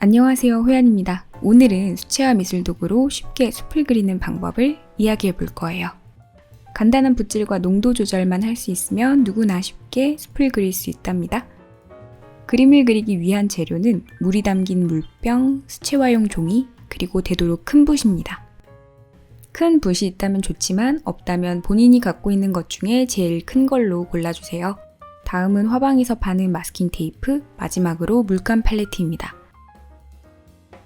안녕하세요, 호연입니다. 오늘은 수채화 미술 도구로 쉽게 숲을 그리는 방법을 이야기해 볼 거예요. 간단한 붓질과 농도 조절만 할 수 있으면 누구나 쉽게 숲을 그릴 수 있답니다. 그림을 그리기 위한 재료는 물이 담긴 물병, 수채화용 종이, 그리고 되도록 큰 붓입니다. 큰 붓이 있다면 좋지만 없다면 본인이 갖고 있는 것 중에 제일 큰 걸로 골라주세요. 다음은 화방에서 파는 마스킹 테이프, 마지막으로 물감 팔레트입니다.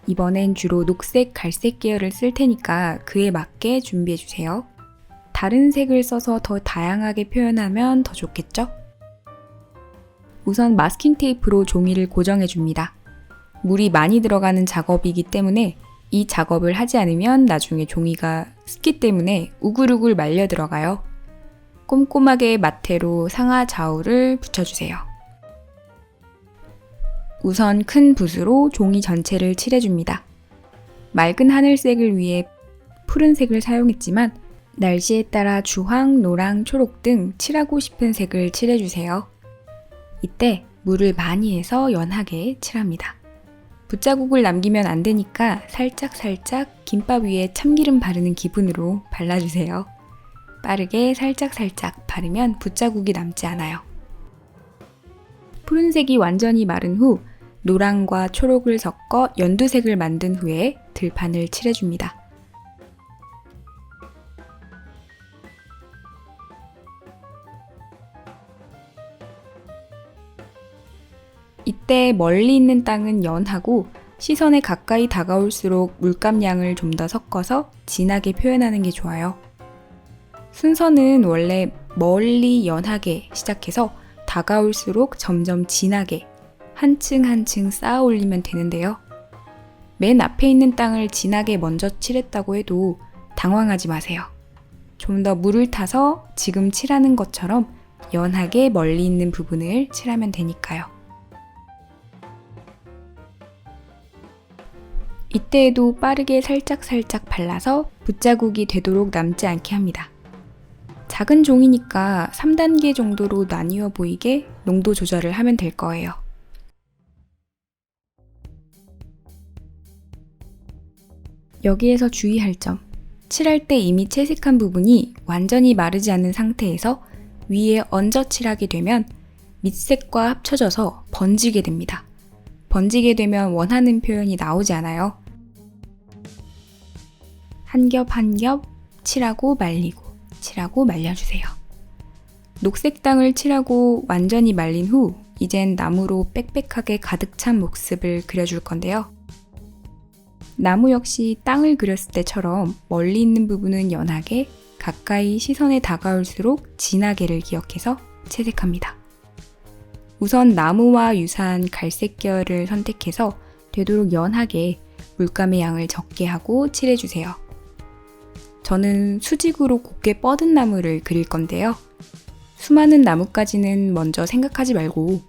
이번엔 주로 녹색, 갈색 계열을 쓸 테니까 그에 맞게 준비해주세요. 다른 색을 써서 더 다양하게 표현하면 더 좋겠죠? 우선 마스킹 테이프로 종이를 고정해줍니다. 물이 많이 들어가는 작업이기 때문에 이 작업을 하지 않으면 나중에 종이가 습기 때문에 우글우글 말려 들어가요. 꼼꼼하게 마테로 상하 좌우를 붙여주세요. 우선 큰 붓으로 종이 전체를 칠해줍니다. 맑은 하늘색을 위해 푸른색을 사용했지만 날씨에 따라 주황, 노랑, 초록 등 칠하고 싶은 색을 칠해주세요. 이때 물을 많이 해서 연하게 칠합니다. 붓자국을 남기면 안 되니까 살짝살짝 김밥 위에 참기름 바르는 기분으로 발라주세요. 빠르게 살짝살짝 바르면 붓자국이 남지 않아요. 푸른색이 완전히 마른 후 노랑과 초록을 섞어 연두색을 만든 후에 들판을 칠해줍니다. 이때 멀리 있는 땅은 연하고 시선에 가까이 다가올수록 물감 양을 좀 더 섞어서 진하게 표현하는 게 좋아요. 순서는 원래 멀리 연하게 시작해서 다가올수록 점점 진하게 한 층 한 층 쌓아 올리면 되는데요. 맨 앞에 있는 땅을 진하게 먼저 칠했다고 해도 당황하지 마세요. 좀 더 물을 타서 지금 칠하는 것처럼 연하게 멀리 있는 부분을 칠하면 되니까요. 이때에도 빠르게 살짝살짝 발라서 붓자국이 되도록 남지 않게 합니다. 작은 종이니까 3단계 정도로 나뉘어 보이게 농도 조절을 하면 될 거예요. 여기에서 주의할 점, 칠할 때 이미 채색한 부분이 완전히 마르지 않은 상태에서 위에 얹어 칠하게 되면 밑색과 합쳐져서 번지게 됩니다. 번지게 되면 원하는 표현이 나오지 않아요. 한 겹 한 겹 칠하고 말리고 칠하고 말려주세요. 녹색 땅을 칠하고 완전히 말린 후 이젠 나무로 빽빽하게 가득 찬 모습을 그려줄 건데요. 나무 역시 땅을 그렸을 때처럼 멀리 있는 부분은 연하게, 가까이 시선에 다가올수록 진하게를 기억해서 채색합니다. 우선 나무와 유사한 갈색 계열을 선택해서 되도록 연하게 물감의 양을 적게 하고 칠해주세요. 저는 수직으로 곱게 뻗은 나무를 그릴 건데요. 수많은 나뭇가지는 먼저 생각하지 말고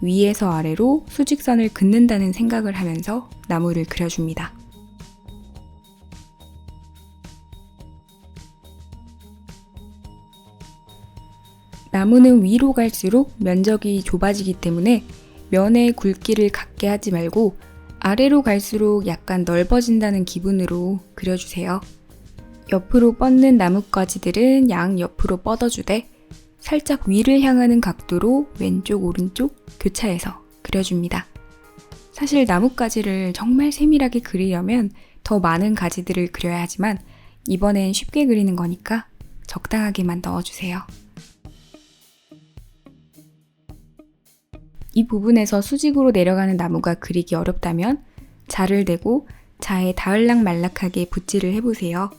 위에서 아래로 수직선을 긋는다는 생각을 하면서 나무를 그려줍니다. 나무는 위로 갈수록 면적이 좁아지기 때문에 면에 굵기를 갖게 하지 말고 아래로 갈수록 약간 넓어진다는 기분으로 그려주세요. 옆으로 뻗는 나뭇가지들은 양 옆으로 뻗어주되 살짝 위를 향하는 각도로 왼쪽 오른쪽 교차해서 그려줍니다. 사실 나뭇가지를 정말 세밀하게 그리려면 더 많은 가지들을 그려야 하지만 이번엔 쉽게 그리는 거니까 적당하게만 넣어주세요. 이 부분에서 수직으로 내려가는 나무가 그리기 어렵다면 자를 대고 자에 다을락말락하게 붓질을 해보세요.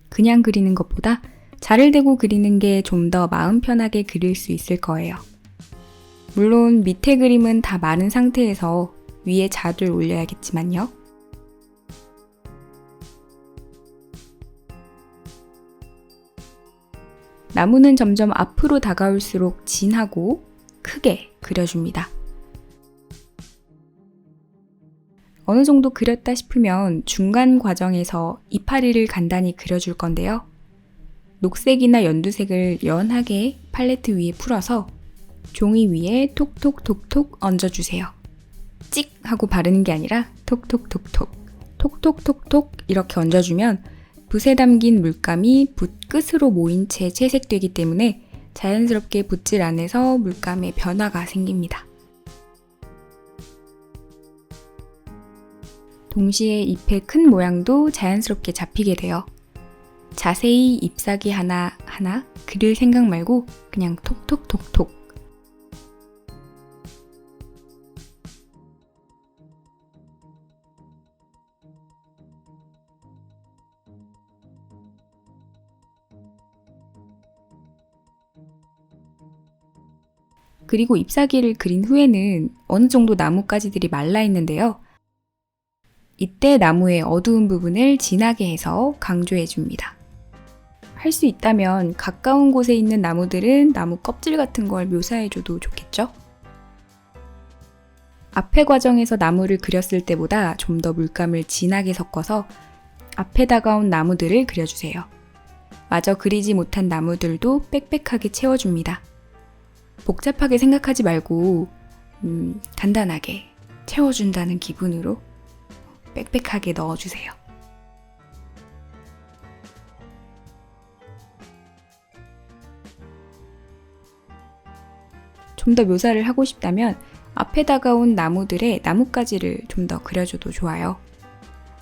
그냥 그리는 것보다 자를 대고 그리는 게 좀 더 마음 편하게 그릴 수 있을 거예요. 물론 밑에 그림은 다 마른 상태에서 위에 자를 올려야겠지만요. 나무는 점점 앞으로 다가올수록 진하고 크게 그려줍니다. 어느 정도 그렸다 싶으면 중간 과정에서 이파리를 간단히 그려줄 건데요. 녹색이나 연두색을 연하게 팔레트 위에 풀어서 종이 위에 톡톡톡톡 얹어주세요. 찍 하고 바르는 게 아니라 톡톡톡톡, 톡톡톡톡 이렇게 얹어주면 붓에 담긴 물감이 붓 끝으로 모인 채 채색되기 때문에 자연스럽게 붓질 안에서 물감의 변화가 생깁니다. 동시에 잎의 큰 모양도 자연스럽게 잡히게 돼요. 자세히 잎사귀 하나하나 그릴 생각 말고 그냥 톡톡톡톡. 그리고 잎사귀를 그린 후에는 어느 정도 나뭇가지들이 말라 있는데요. 이때 나무의 어두운 부분을 진하게 해서 강조해 줍니다. 할 수 있다면 가까운 곳에 있는 나무들은 나무 껍질 같은 걸 묘사해 줘도 좋겠죠? 앞에 과정에서 나무를 그렸을 때보다 좀 더 물감을 진하게 섞어서 앞에 다가온 나무들을 그려주세요. 마저 그리지 못한 나무들도 빽빽하게 채워줍니다. 복잡하게 생각하지 말고 간단하게 채워준다는 기분으로 빽빽하게 넣어주세요. 좀 더 묘사를 하고 싶다면 앞에 다가온 나무들의 나뭇가지를 좀 더 그려줘도 좋아요.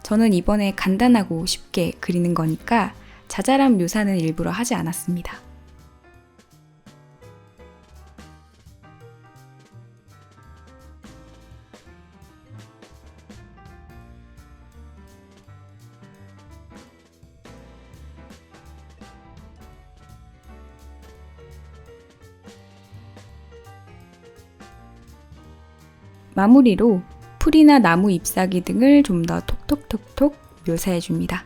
저는 이번에 간단하고 쉽게 그리는 거니까 자잘한 묘사는 일부러 하지 않았습니다. 마무리로 풀이나 나무 잎사귀 등을 좀 더 톡톡톡톡 묘사해 줍니다.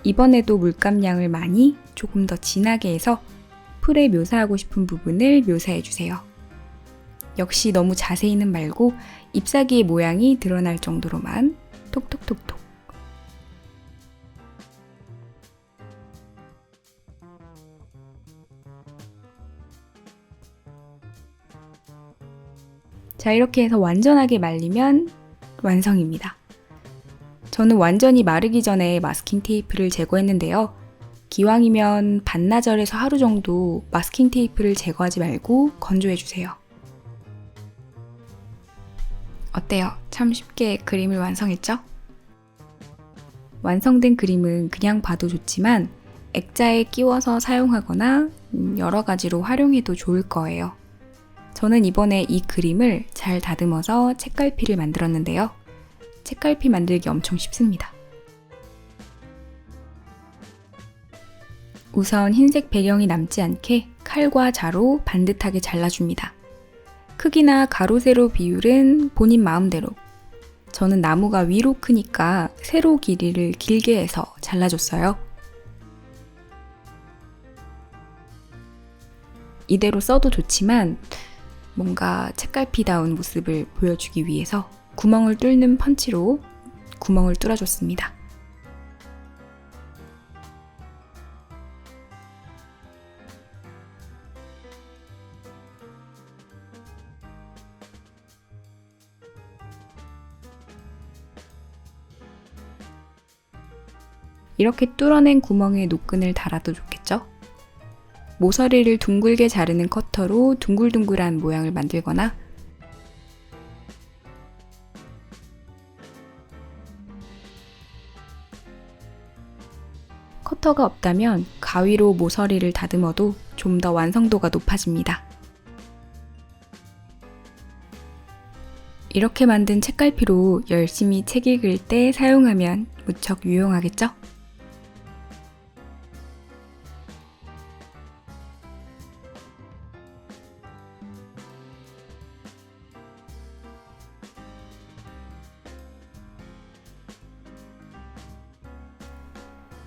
이번에도 물감량을 많이 조금 더 진하게 해서 풀에 묘사하고 싶은 부분을 묘사해 주세요. 역시 너무 자세히는 말고 잎사귀의 모양이 드러날 정도로만 톡톡톡톡. 자, 이렇게 해서 완전하게 말리면 완성입니다. 저는 완전히 마르기 전에 마스킹 테이프를 제거했는데요. 기왕이면 반나절에서 하루 정도 마스킹 테이프를 제거하지 말고 건조해주세요. 어때요? 참 쉽게 그림을 완성했죠? 완성된 그림은 그냥 봐도 좋지만 액자에 끼워서 사용하거나 여러 가지로 활용해도 좋을 거예요. 저는 이번에 이 그림을 잘 다듬어서 책갈피를 만들었는데요. 책갈피 만들기 엄청 쉽습니다. 우선 흰색 배경이 남지 않게 칼과 자로 반듯하게 잘라줍니다. 크기나 가로, 세로 비율은 본인 마음대로. 저는 나무가 위로 크니까 세로 길이를 길게 해서 잘라줬어요. 이대로 써도 좋지만 뭔가 책갈피다운 모습을 보여주기 위해서 구멍을 뚫는 펀치로 구멍을 뚫어줬습니다. 이렇게 뚫어낸 구멍에 노끈을 달아도 좋겠죠? 모서리를 둥글게 자르는 커터로 둥글둥글한 모양을 만들거나 커터가 없다면 가위로 모서리를 다듬어도 좀 더 완성도가 높아집니다. 이렇게 만든 책갈피로 열심히 책 읽을 때 사용하면 무척 유용하겠죠?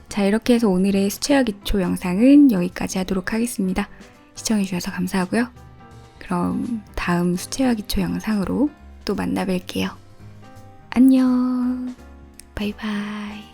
자, 이렇게 해서 오늘의 수채화 기초 영상은 여기까지 하도록 하겠습니다. 시청해주셔서 감사하고요. 그럼 다음 수채화 기초 영상으로 또 만나 뵐게요. 안녕. 바이바이.